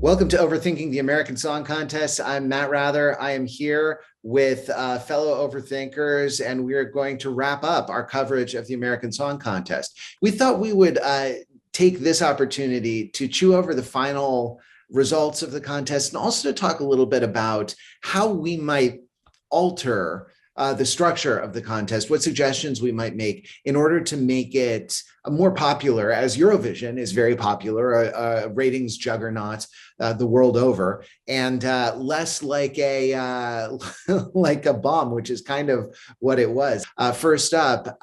Welcome to Overthinking the American Song Contest. I'm Matt Rather. I am here with fellow overthinkers, and we are going to wrap up our coverage of the American Song Contest. We thought we would take this opportunity to chew over the final results of the contest and also to talk a little bit about how we might alter the structure of the contest, what suggestions we might make in order to make it more popular, as Eurovision is very popular, a ratings juggernaut the world over, and less like a like a bomb, which is kind of what it was. First up,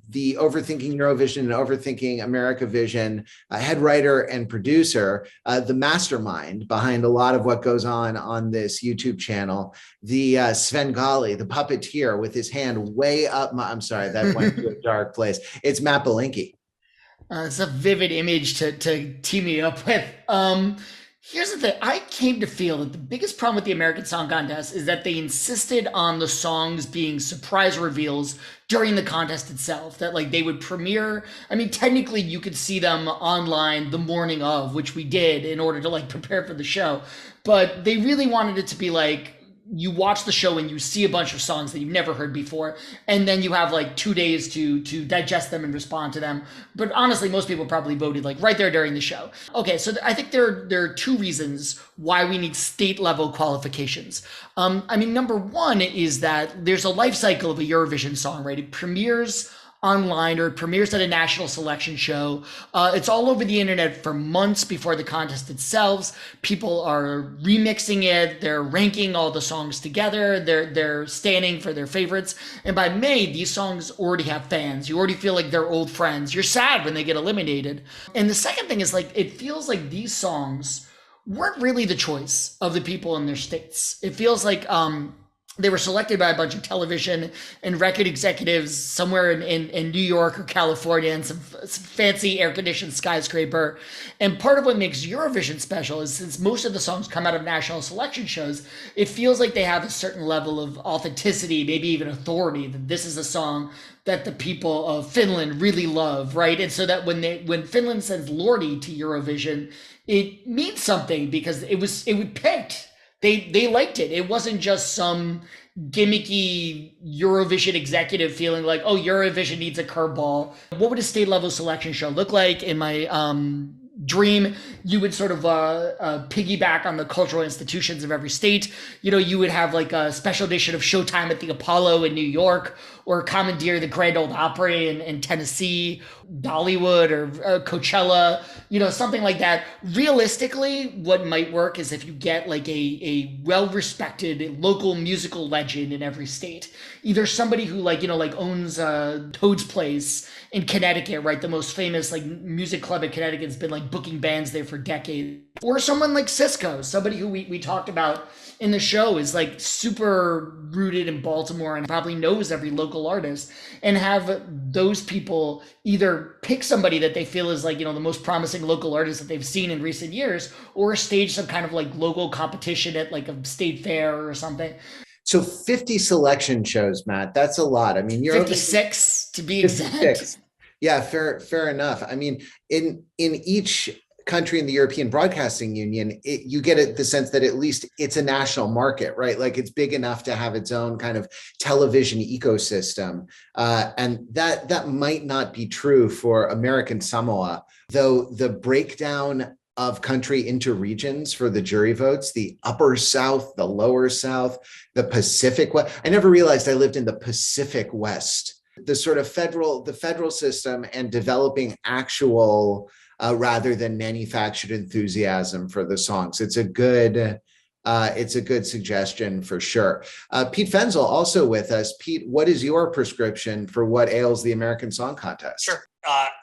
the Overthinking Eurovision and Overthinking Americavision head writer and producer, the mastermind behind a lot of what goes on this YouTube channel, the Svengali, the puppeteer with his hand way up. I'm sorry, that went to a dark place. It's Matt Belinkie. It's a vivid image to tee me up with. Here's the thing. I came to feel that the biggest problem with the American Song Contest is that they insisted on the songs being surprise reveals during the contest itself. That like they would premiere. I mean, technically you could see them online the morning of, which we did in order to like prepare for the show. But they really wanted it to be like you watch the show and you see a bunch of songs that you've never heard before, and then you have like 2 days to digest them and respond to them. But honestly, most people probably voted like right there during the show. Okay, so I think there are two reasons why we need state level qualifications. I mean, number one is that there's a life cycle of a Eurovision song, right? It premieres online or it premieres at a national selection show. It's all over the internet for months before the contest itself. People are remixing it. They're ranking all the songs together. They're standing for their favorites. And by May, these songs already have fans. You already feel like they're old friends. You're sad when they get eliminated. And the second thing is like, it feels like these songs weren't really the choice of the people in their states. It feels like, they were selected by a bunch of television and record executives somewhere in New York or California in some fancy air-conditioned skyscraper. And part of what makes Eurovision special is since most of the songs come out of national selection shows, it feels like they have a certain level of authenticity, maybe even authority, that this is a song that the people of Finland really love, right? And so that when Finland sends Lordi to Eurovision, it means something because it was picked. They liked it. It wasn't just some gimmicky Eurovision executive feeling like, oh, Eurovision needs a curveball. What would a state level selection show look like? In my dream, you would sort of piggyback on the cultural institutions of every state. You know, you would have like a special edition of Showtime at the Apollo in New York, or commandeer the Grand Ole Opry in Tennessee, Dollywood or Coachella, you know, something like that. Realistically, what might work is if you get like a well-respected local musical legend in every state, either somebody who like, you know, like owns Toad's Place in Connecticut, right? The most famous like music club in Connecticut has been like booking bands there for decades, or someone like Cisco, somebody who we talked about in the show is like super rooted in Baltimore and probably knows every local artist, and have those people either pick somebody that they feel is like, you know, the most promising local artist that they've seen in recent years, or stage some kind of like local competition at like a state fair or something. So 50 selection shows, Matt, that's a lot. I mean, you're 56 to be 56. exact. Yeah, fair enough. I mean, in each country in the European Broadcasting Union, you get the sense that at least it's a national market, right? Like it's big enough to have its own kind of television ecosystem. And that might not be true for American Samoa, though the breakdown of country into regions for the jury votes, the upper South, the lower South, the Pacific West. I never realized I lived in the Pacific West. The sort of federal system and developing actual rather than manufactured enthusiasm for the songs. It's a good suggestion for sure. Pete Fenzel also with us. Pete, what is your prescription for what ails the American Song Contest? Sure.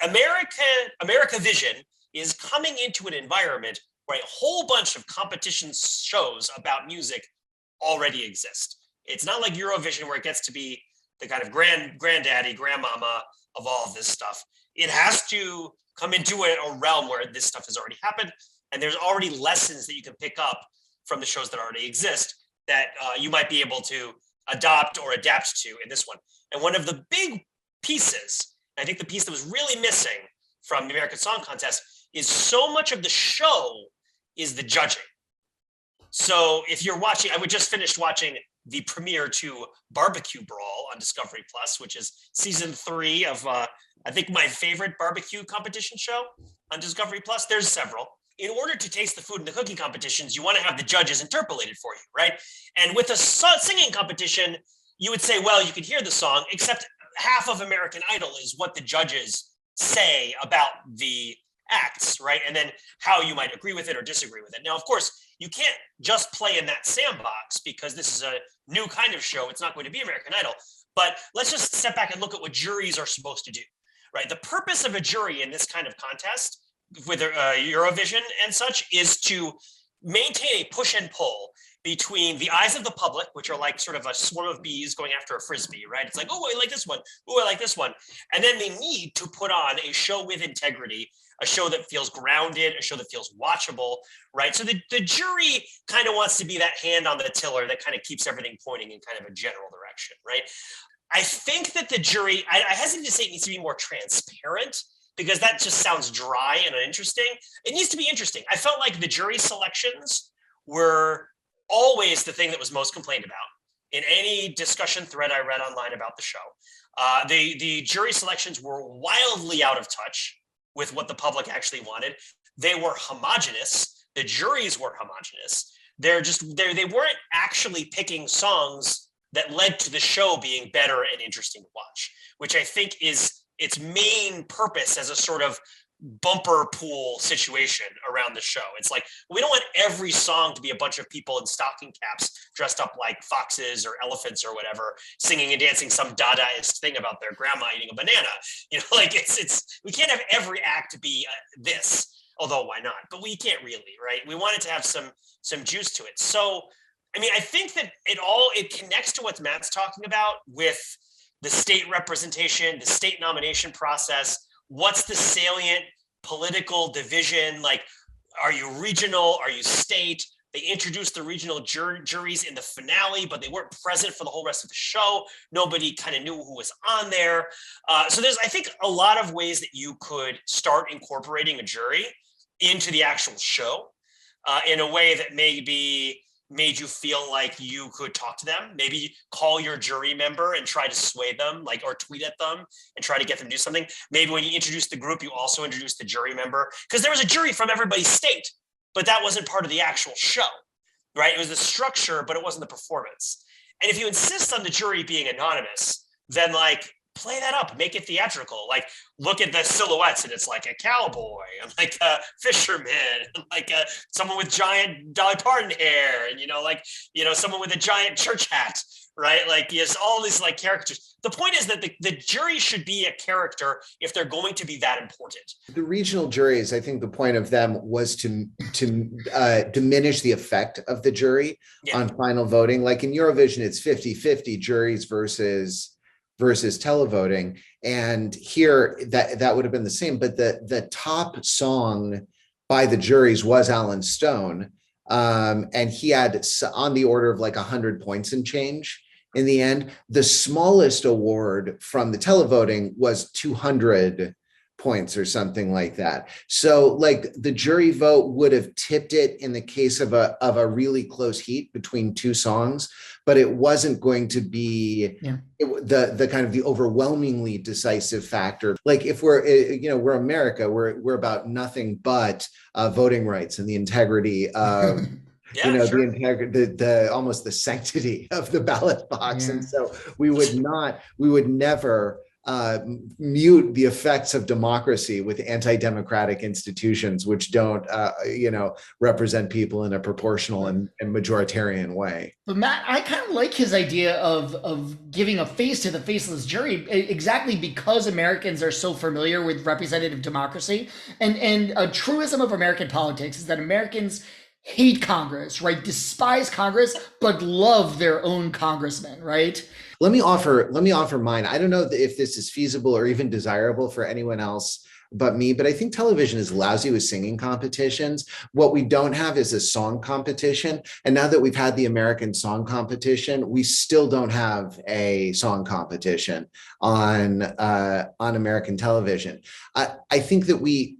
Americavision is coming into an environment where a whole bunch of competition shows about music already exist. It's not like Eurovision where it gets to be the kind of granddaddy, grandmama of all of this stuff. It has to come into a realm where this stuff has already happened, and there's already lessons that you can pick up from the shows that already exist that you might be able to adopt or adapt to in this one. And one of the big pieces, I think the piece that was really missing from the American Song Contest, is so much of the show is the judging. So if you're watching, I just finished watching the premiere to Barbecue Brawl on Discovery Plus, which is season 3 of I think my favorite barbecue competition show on Discovery Plus. There's several. In order to taste the food in the cooking competitions, you want to have the judges interpolate it for you, right? And with a singing competition, you would say, well, you can hear the song, except half of American Idol is what the judges say about the acts, right? And then how you might agree with it or disagree with it. Now, of course, you can't just play in that sandbox because this is a new kind of show. It's not going to be American Idol. But let's just step back and look at what juries are supposed to do, right? The purpose of a jury in this kind of contest with Eurovision and such is to maintain a push and pull between the eyes of the public, which are like sort of a swarm of bees going after a frisbee, right? It's like, oh, I like this one. Oh, I like this one. And then they need to put on a show with integrity, a show that feels grounded, a show that feels watchable, right? So the jury kind of wants to be that hand on the tiller that kind of keeps everything pointing in kind of a general direction, right? I think that the jury, I hesitate to say it needs to be more transparent, because that just sounds dry and uninteresting. It needs to be interesting. I felt like the jury selections were always the thing that was most complained about in any discussion thread I read online about the show. The jury selections were wildly out of touch with what the public actually wanted. They were homogenous. The juries were homogenous. They weren't actually picking songs that led to the show being better and interesting to watch, which I think is its main purpose as a sort of bumper pool situation around the show. It's like, we don't want every song to be a bunch of people in stocking caps dressed up like foxes or elephants or whatever, singing and dancing some Dadaist thing about their grandma eating a banana. You know, like it's we can't have every act be this, although why not? But we can't really, right? We want it to have some juice to it. So, I mean, I think that it connects to what Matt's talking about with the state representation, the state nomination process. What's the salient political division? Like, are you regional? Are you state? They introduced the regional juries in the finale, but they weren't present for the whole rest of the show. Nobody kind of knew who was on there. So there's, I think, a lot of ways that you could start incorporating a jury into the actual show in a way that maybe made you feel like you could talk to them, maybe call your jury member and try to sway them, like, or tweet at them and try to get them to do something. Maybe when you introduce the group, you also introduce the jury member, because there was a jury from everybody's state, but that wasn't part of the actual show, right? It was the structure, but it wasn't the performance. And if you insist on the jury being anonymous, then like, play that up, make it theatrical. Like, look at the silhouettes and it's like a cowboy and like a fisherman and like someone with giant Dolly Parton hair and, someone with a giant church hat, right? Like, yes, all these like characters. The point is that the jury should be a character if they're going to be that important. The regional juries, I think the point of them was to diminish the effect of the jury on final voting. Like in Eurovision, it's 50-50 juries versus televoting, and here that would have been the same, but the top song by the juries was Alan Stone, and he had on the order of like 100 points and change in the end. The smallest award from the televoting was 200 points or something like that. So like the jury vote would have tipped it in the case of a really close heat between two songs, but it wasn't going to be the kind of the overwhelmingly decisive factor. Like if we're America, we're about nothing but voting rights and the integrity of the almost the sanctity of the ballot box. And so we would never mute the effects of democracy with anti-democratic institutions which don't represent people in a proportional and majoritarian way. But Matt, I kind of like his idea of giving a face to the faceless jury, exactly because Americans are so familiar with representative democracy, and a truism of American politics is that Americans hate Congress, right? Despise Congress, but love their own congressmen, right? Let me offer mine. I don't know if this is feasible or even desirable for anyone else me, but I think television is lousy with singing competitions. What we don't have is a song competition. And now that we've had the American Song Competition, we still don't have a song competition on American television. I think that we,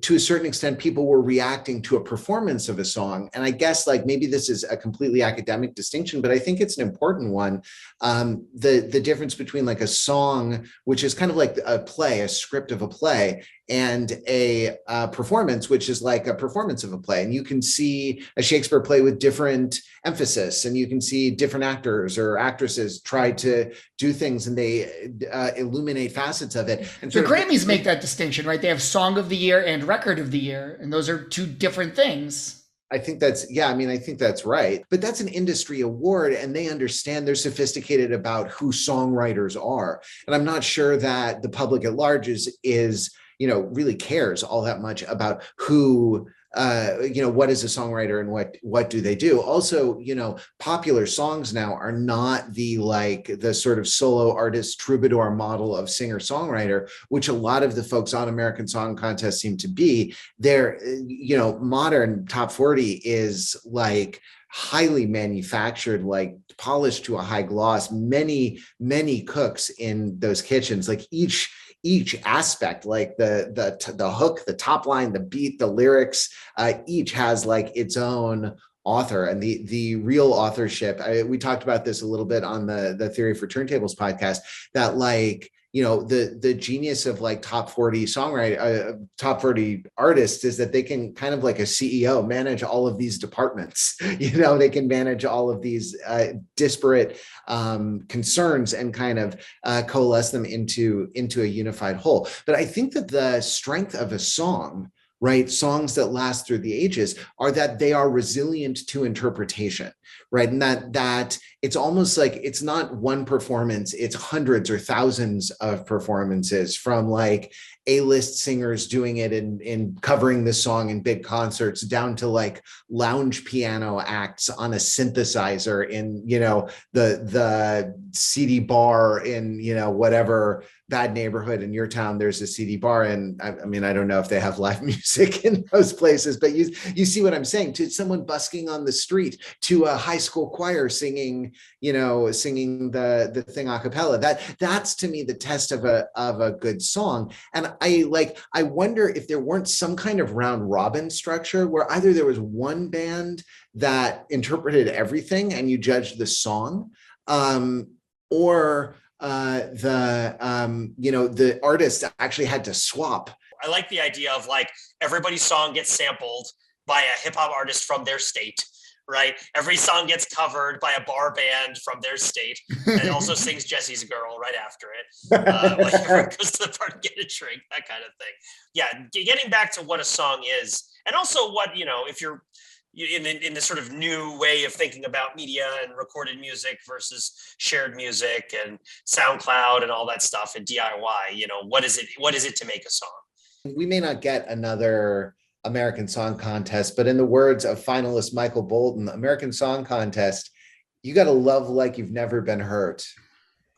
to a certain extent, people were reacting to a performance of a song. And I guess like maybe this is a completely academic distinction, but I think it's an important one. The difference between like a song, which is kind of like a play, a script of a play, and a performance, which is like a performance of a play. And you can see a Shakespeare play with different emphasis, and you can see different actors or actresses try to do things, and they illuminate facets of it. And the Grammys make that distinction, right? They have Song of the Year and Record of the Year, and those are two different things. I think that's, I think that's right. But that's an industry award, and they understand, they're sophisticated about who songwriters are. And I'm not sure that the public at large is really cares all that much about who, what is a songwriter and what do they do. Also, popular songs now are not the sort of solo artist troubadour model of singer-songwriter, which a lot of the folks on American Song Contest seem to be. They're, modern top 40 is like highly manufactured, like polished to a high gloss, many cooks in those kitchens, like each aspect, like the hook, the top line, the beat, the lyrics, each has like its own author, and the real authorship. We talked about this a little bit on the Theory for Turntables podcast, that like, the genius of like top 40 songwriter, top 40 artists is that they can kind of like a CEO manage all of these departments. They can manage all of these disparate concerns and kind of coalesce them into a unified whole. But I think that the strength of a song, right, songs that last through the ages, are that they are resilient to interpretation, right? And that it's almost like it's not one performance, it's hundreds or thousands of performances, from like A-list singers doing it in covering this song in big concerts, down to like lounge piano acts on a synthesizer in, the CD bar in, whatever bad neighborhood in your town there's a CD bar. And I mean, I don't know if they have live music in those places, but you see what I'm saying, to someone busking on the street, to a high school choir singing the thing a cappella. That's to me the test of a good song. And I wonder if there weren't some kind of round robin structure where either there was one band that interpreted everything and you judged the song, or the artist actually had to swap. I like the idea of like everybody's song gets sampled by a hip hop artist from their state, right? Every song gets covered by a bar band from their state, and also sings Jesse's Girl right after it. Like everyone goes to the bar to get a drink, that kind of thing. Yeah, getting back to what a song is, and also what, if you're in this sort of new way of thinking about media and recorded music versus shared music and SoundCloud and all that stuff and DIY, what is it to make a song? We may not get another American Song Contest, but in the words of finalist Michael Bolton, American Song Contest, you got to love like you've never been hurt.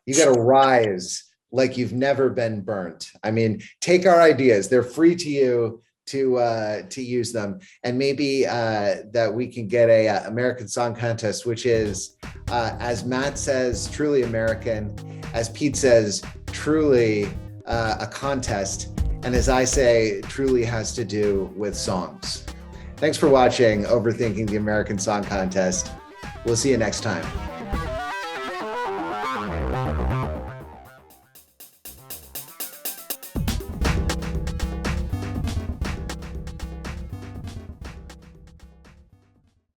You got to rise like you've never been burnt. I mean, take our ideas. They're free to you to use them, and maybe that we can get a American Song Contest, which is, as Matt says, truly American, as Pete says, truly a contest, and as I say, truly has to do with songs. Thanks for watching Overthinking the American Song Contest. We'll see you next time.